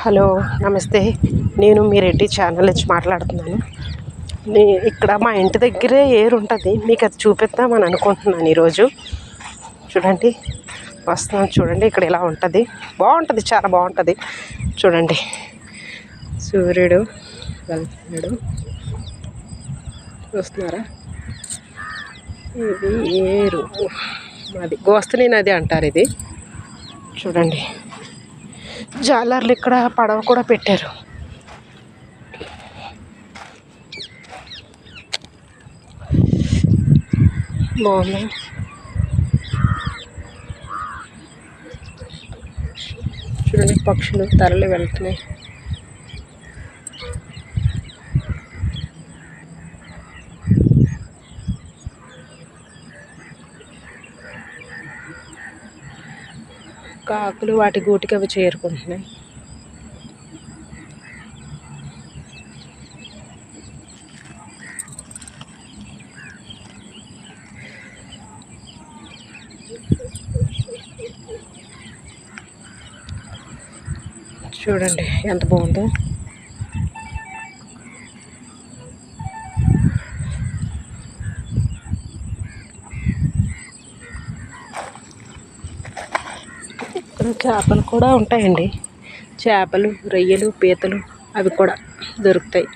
Hello, నమస్తే. నేను మీ Reddy channel నుంచి మాట్లాడుతున్నాను. ఇక్కడ మా ఇంటి దగ్గరే ఏరు ఉంటుంది. మీకు అది చూపిద్దామని అనుకుంటున్నాను ఈరోజు. చూడండి, వస్తున్నాను. చూడండి, ఇక్కడ ఇలా ఉంటుంది. బాగుంటుంది, చాలా బాగుంటుంది. చూడండి, సూర్యుడు వెళ్తున్నాడు. చూస్తున్నారా? ఇది ఏరు, మాది గోస్తని నది అంటారు. ఇది చూడండి, జాలర్లు ఇక్కడ పడవ కూడా పెట్టారు. బాగుంది. చూడండి, పక్షులు తరలి వెళ్తున్నాయి. కాకులు వాటి గూటికి అవి చేరుకుంటున్నాయి. చూడండి ఎంత బాగుందో. ఇక్కడ చేపలు కూడా ఉంటాయండి. చేపలు, రొయ్యలు, పీతలు అవి కూడా దొరుకుతాయి.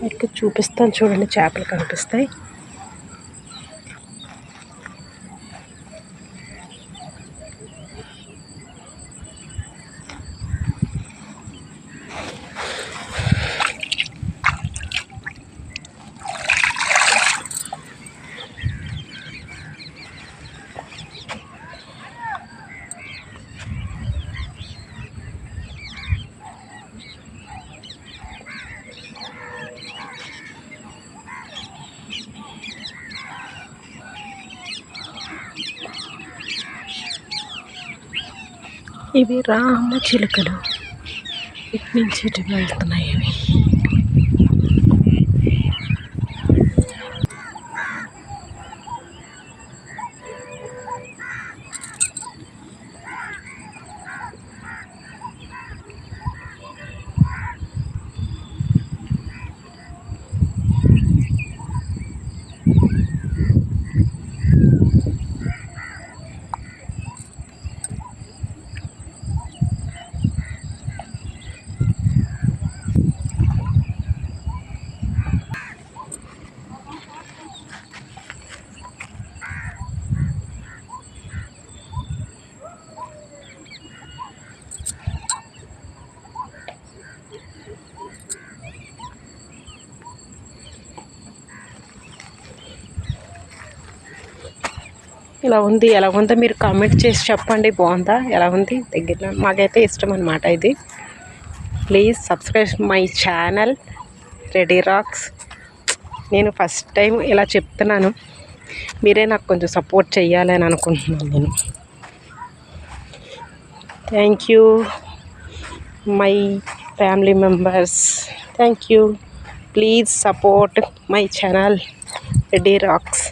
మీకు చూపిస్తాను, చూడండి, చేపలు కనిపిస్తాయి. ఇవి రామ చిలుకలు, ఇటు నుంచి ఇటు వెళ్తున్నాయి. ఇవి ఇలా ఉంది. ఎలా ఉందో మీరు కామెంట్ చేసి చెప్పండి. బాగుందా? ఎలా ఉంది? దగ్గరలో మాకైతే ఇష్టం అన్నమాట ఇది. Please subscribe my channel Ready Rocks. నేను ఫస్ట్ టైం ఇలా చెప్తున్నాను. మీరే నాకు కొంచెం సపోర్ట్ చేయాలని అనుకుంటున్నాను నేను. Thank you my family members. Thank you. Please support my channel Ready racks.